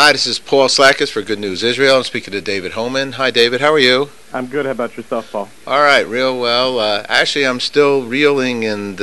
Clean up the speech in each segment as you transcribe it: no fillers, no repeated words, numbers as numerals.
Hi, this is Paul Slackus for Good News Israel. I'm speaking to David Homan. Hi, David. How are you? I'm good. How about yourself, Paul? All right, real well. Actually, I'm still reeling in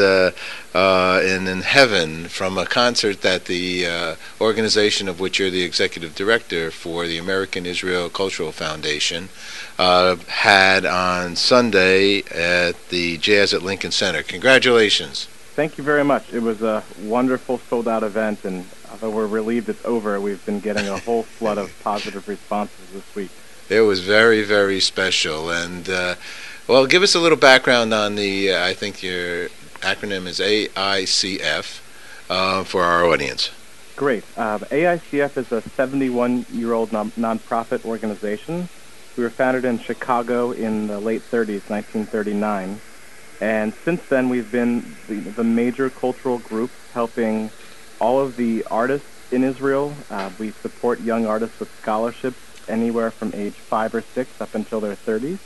heaven from a concert that the organization of which you're the executive director for, the American Israel Cultural Foundation, had on Sunday at the Jazz at Lincoln Center. Congratulations. Thank you very much. It was a wonderful sold-out event, and although we're relieved it's over, we've been getting a whole flood of positive responses this week. It was very, very special. And, well, give us a little background on the, I think your acronym is AICF, for our audience. Great. AICF is a 71-year-old nonprofit organization. We were founded in Chicago in the late 30s, 1939. And since then, we've been the major cultural group helping all of the artists in Israel. We support young artists with scholarships anywhere from age 5 or 6 up until their 30s.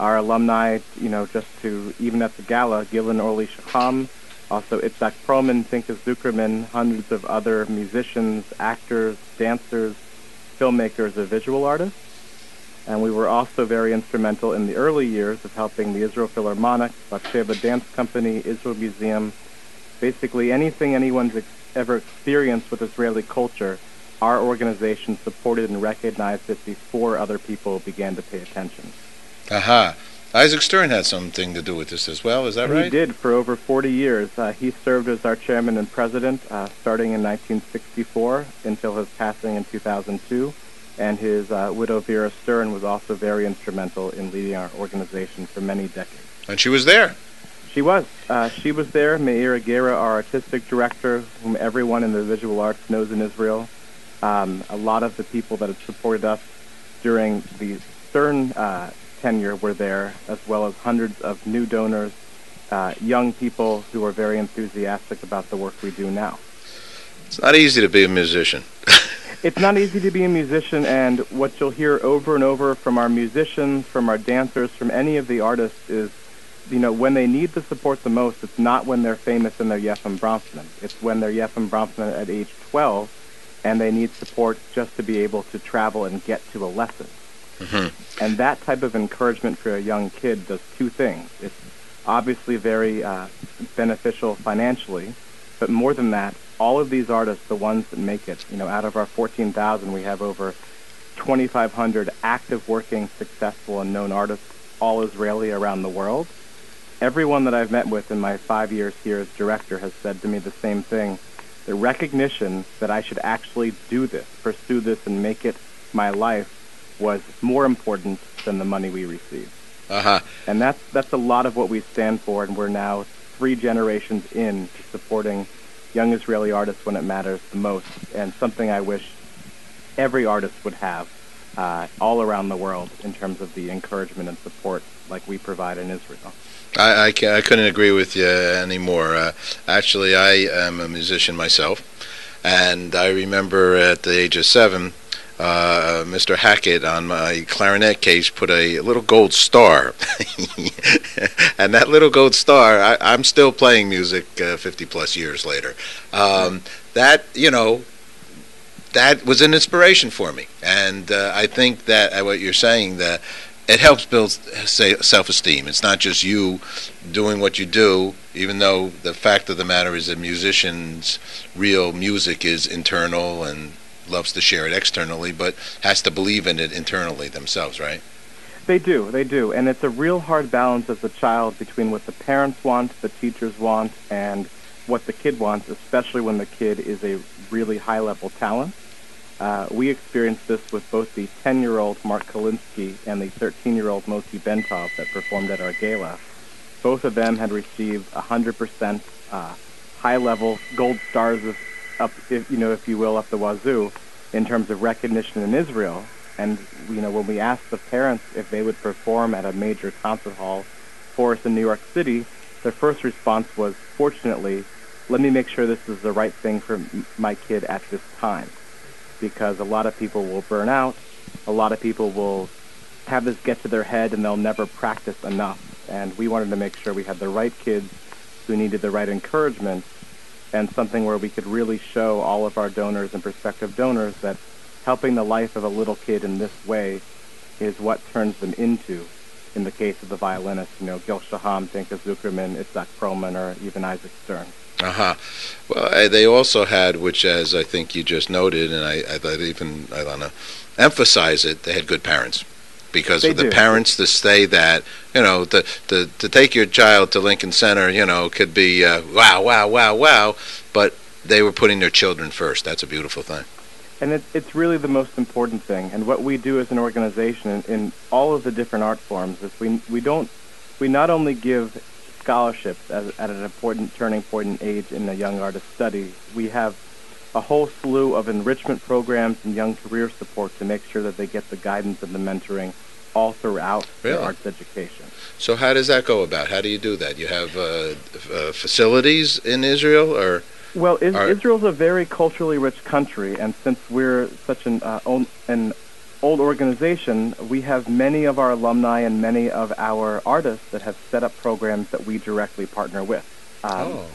Our alumni, just to even at the gala, Gillen Orly Shacham, also Itzhak Perlman, Pinchas Zuckerman, hundreds of other musicians, actors, dancers, filmmakers, or visual artists. And we were also very instrumental in the early years of helping the Israel Philharmonic, Batsheva Dance Company, Israel Museum, basically anything anyone's ever experienced with Israeli culture, our organization supported and recognized it before other people began to pay attention. Aha. Isaac Stern had something to do with this as well, is that right? He did for over 40 years. He served as our chairman and president starting in 1964 until his passing in 2002. And his widow, Vera Stern, was also very instrumental in leading our organization for many decades. And she was there. She was. She was there. Meir Agera, our artistic director, whom everyone in the visual arts knows in Israel. A lot of the people that had supported us during the Stern tenure were there, as well as hundreds of new donors, young people who are very enthusiastic about the work we do now. It's not easy to be a musician. It's not easy to be a musician, and what you'll hear over and over from our musicians, from our dancers, from any of the artists is, when they need the support the most, it's not when they're famous and they're Yefim Bronfman. It's when they're Yefim Bronfman at age 12, and they need support just to be able to travel and get to a lesson. Mm-hmm. And that type of encouragement for a young kid does two things. It's obviously very beneficial financially, but more than that, all of these artists, the ones that make it, out of our 14,000, we have over 2,500 active, working, successful, and known artists, all Israeli around the world. Everyone that I've met with in my 5 years here as director has said to me the same thing. The recognition that I should actually do this, pursue this, and make it my life was more important than the money we received. Uh-huh. And that's a lot of what we stand for, and we're now 3 generations in to supporting young Israeli artists when it matters the most, and something I wish every artist would have all around the world in terms of the encouragement and support like we provide in Israel. I couldn't agree with you anymore. Actually, I am a musician myself, and I remember at the age of 7, Mr. Hackett on my clarinet case put a little gold star. And that little gold star, I'm still playing music 50 plus years later. That was an inspiration for me. And I think that what you're saying, that it helps build self-esteem. It's not just you doing what you do, even though the fact of the matter is that musicians' real music is internal and loves to share it externally, but has to believe in it internally themselves, right? They do, and it's a real hard balance as a child between what the parents want, the teachers want, and what the kid wants, especially when the kid is a really high-level talent. We experienced this with both the 10-year-old Mark Kalinsky and the 13-year-old Moti Bentov that performed at our gala. Both of them had received 100% high-level gold stars if you will, up the wazoo in terms of recognition in Israel. And, when we asked the parents if they would perform at a major concert hall for us in New York City, their first response was, fortunately, let me make sure this is the right thing for my kid at this time. Because a lot of people will burn out, a lot of people will have this get to their head and they'll never practice enough. And we wanted to make sure we had the right kids who needed the right encouragement, and something where we could really show all of our donors and prospective donors that helping the life of a little kid in this way is what turns them into, in the case of the violinists, Gil Shaham, Tinka Zuckerman, Itzhak Perlman, or even Isaac Stern. Uh-huh. Well, they also had, which as I think you just noted, and I want to emphasize it, they had good parents. Because for the parents to say that, to take your child to Lincoln Center, could be wow, wow, wow, wow, but they were putting their children first. That's a beautiful thing. And it's really the most important thing. And what we do as an organization in all of the different art forms is we not only give scholarships at an important turning point in age in a young artist study, we have a whole slew of enrichment programs and young career support to make sure that they get the guidance and the mentoring all throughout their arts education. So how does that go about? How do you do that? You have facilities in Israel, or? Well, Israel's a very culturally rich country, and since we're such an old organization, we have many of our alumni and many of our artists that have set up programs that we directly partner with.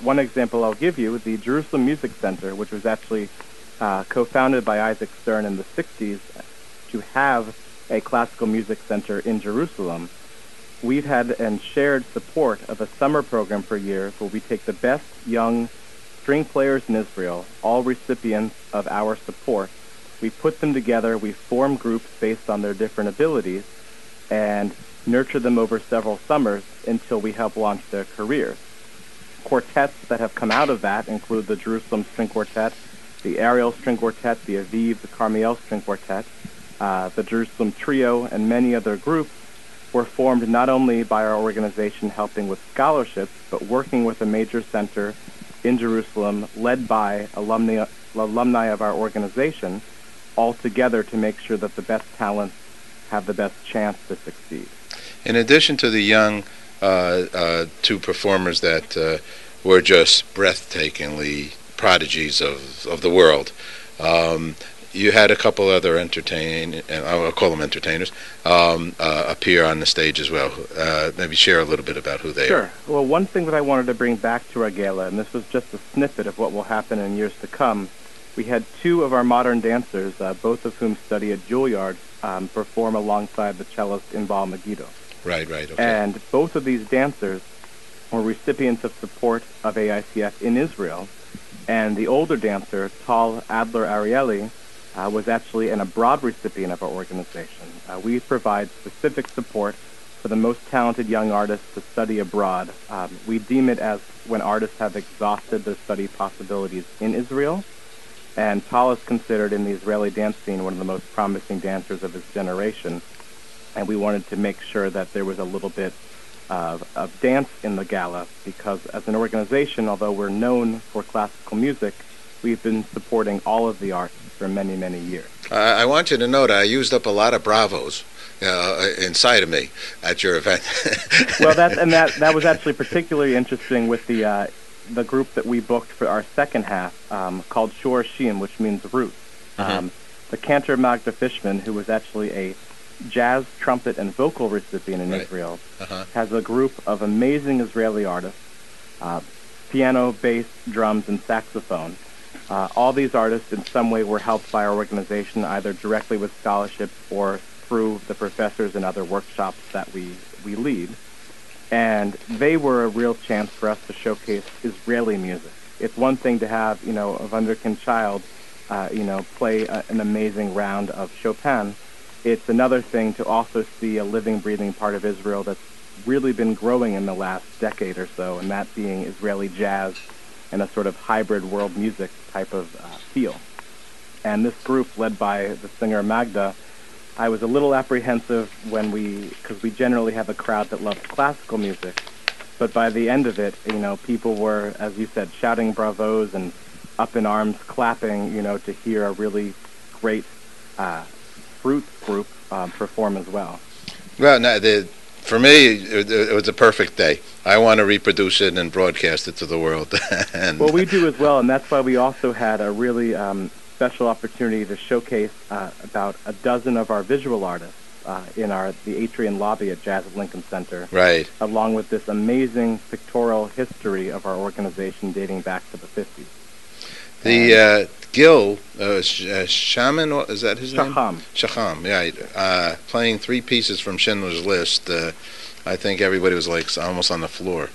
One example I'll give you, the Jerusalem Music Center, which was actually co-founded by Isaac Stern in the 60s to have a classical music center in Jerusalem. We've had and shared support of a summer program for years where we take the best young string players in Israel, all recipients of our support. We put them together, we form groups based on their different abilities, and nurture them over several summers until we help launch their careers. Quartets that have come out of that include the Jerusalem String Quartet, the Ariel String Quartet, the Aviv, the Carmiel String Quartet, the Jerusalem Trio, and many other groups were formed not only by our organization helping with scholarships, but working with a major center in Jerusalem led by alumni of our organization, all together to make sure that the best talents have the best chance to succeed. In addition to the young two performers that were just breathtakingly prodigies of the world, you had a couple other I'll call them entertainers, appear on the stage as well. Maybe share a little bit about who they are. Sure. Well, one thing that I wanted to bring back to our gala, and this was just a snippet of what will happen in years to come, we had two of our modern dancers, both of whom study at Juilliard, perform alongside the cellist Inbal Megiddo. Right, okay. And both of these dancers were recipients of support of AICF in Israel, and the older dancer, Tal Adler Arieli, was actually an abroad recipient of our organization. We provide specific support for the most talented young artists to study abroad. We deem it as when artists have exhausted their study possibilities in Israel, and Tal is considered in the Israeli dance scene one of the most promising dancers of his generation, and we wanted to make sure that there was a little bit of dance in the gala, because as an organization, although we're known for classical music, we've been supporting all of the arts for many, many years. I want you to know that I used up a lot of bravos inside of me at your event. Well, that was actually particularly interesting with the group that we booked for our second half, called Shorashim, which means roots. Mm-hmm. The cantor Magda Fishman, who was actually a jazz, trumpet, and vocal recipient in Israel, has a group of amazing Israeli artists, piano, bass, drums, and saxophone. All these artists in some way were helped by our organization, either directly with scholarships or through the professors and other workshops that we lead. And they were a real chance for us to showcase Israeli music. It's one thing to have, a wunderkind child, play an amazing round of Chopin. It's another thing to also see a living, breathing part of Israel that's really been growing in the last decade or so, and that being Israeli jazz and a sort of hybrid world music type of feel. And this group, led by the singer Magda, I was a little apprehensive because we generally have a crowd that loves classical music, but by the end of it, people were, as you said, shouting bravos and up in arms, clapping, to hear a really great fruit group perform as well. Well, for me, it was a perfect day. I want to reproduce it and broadcast it to the world. Well, we do as well, and that's why we also had a really special opportunity to showcase about a dozen of our visual artists in the Atrium lobby at Jazz at Lincoln Center. Right. Along with this amazing pictorial history of our organization dating back to the 50s. The Gil Shaman, is that his name? Shaham. Yeah. Playing three pieces from Schindler's List. I think everybody was like almost on the floor.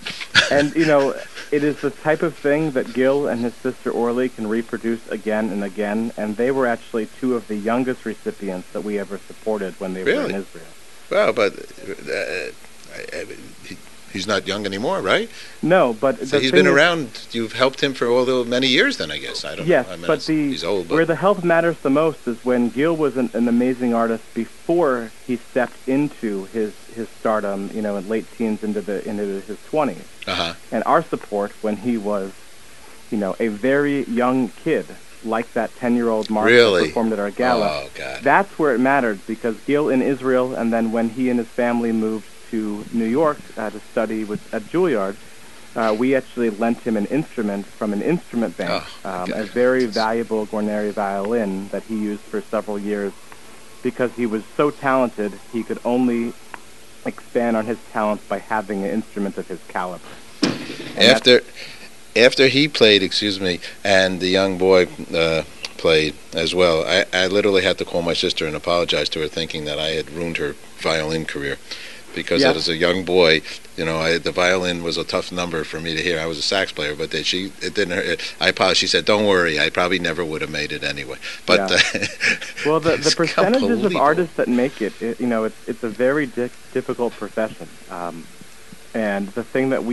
And it is the type of thing that Gil and his sister Orly can reproduce again and again. And they were actually two of the youngest recipients that we ever supported when they were in Israel. Well, but he's not young anymore, right? No, but so he's been around. You've helped him for many years, then I guess. I don't know. I mean, but he's old. But where the help matters the most is when Gil was an amazing artist before he stepped into his stardom. In late teens into his 20s. And our support when he was, a very young kid, like that 10-year-old Mark that performed at our gala. Oh, God. That's where it mattered, because Gil in Israel, and then when he and his family moved to New York to study at Juilliard, we actually lent him an instrument from an instrument bank, a very valuable Guarneri violin that he used for several years, because he was so talented he could only expand on his talents by having an instrument of his caliber. After he played, and the young boy played as well, I literally had to call my sister and apologize to her, thinking that I had ruined her violin career. Because as a young boy, the violin was a tough number for me to hear. I was a sax player, but it didn't hurt. I apologized. She said, "Don't worry, I probably never would have made it anyway." But well, the percentages of artists that make it, it's a very difficult profession. And the thing that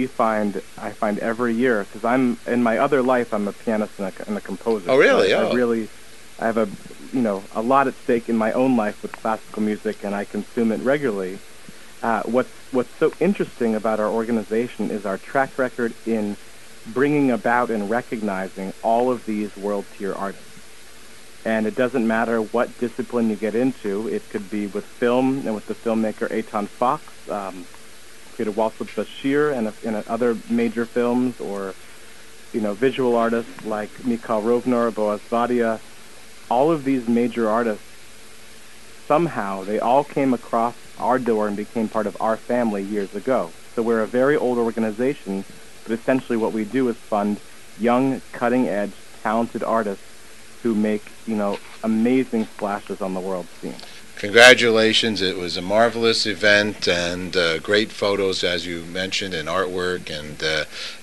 I find every year, because in my other life, I'm a pianist and a composer. Oh, really? So I have a lot at stake in my own life with classical music, and I consume it regularly. What's so interesting about our organization is our track record in bringing about and recognizing all of these world-tier artists. And it doesn't matter what discipline you get into. It could be with film and with the filmmaker Eitan Fox, created Waltz with Bashir and in other major films, or visual artists like Mikhail Rovner, Boaz Vadia. All of these major artists, somehow they all came across our door and became part of our family years ago. So we're a very old organization, but essentially what we do is fund young, cutting-edge, talented artists who make, amazing splashes on the world scene. Congratulations. It was a marvelous event, and great photos, as you mentioned, and artwork, and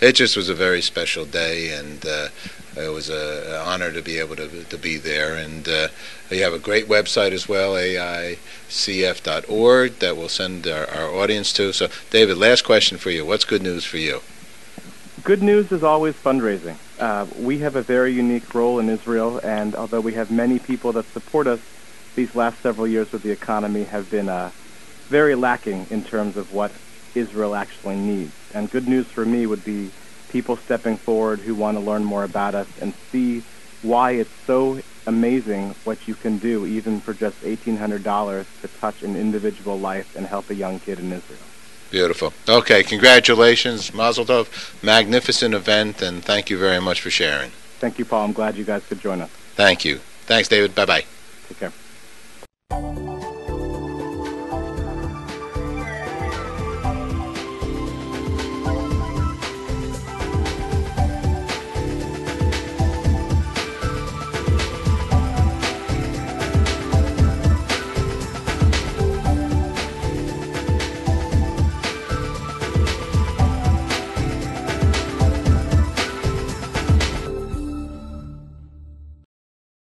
it just was a very special day, and it was an honor to be able to be there. And you have a great website as well, AICF.org, that we'll send our audience to. So, David, last question for you. What's good news for you? Good news is always fundraising. We have a very unique role in Israel, and although we have many people that support us, these last several years with the economy have been very lacking in terms of what Israel actually needs. And good news for me would be people stepping forward who want to learn more about us and see why it's so amazing what you can do, even for just $1,800, to touch an individual life and help a young kid in Israel. Beautiful. Okay, congratulations, Mazel Tov. Magnificent event, and thank you very much for sharing. Thank you, Paul. I'm glad you guys could join us. Thank you. Thanks, David. Bye-bye. Take care.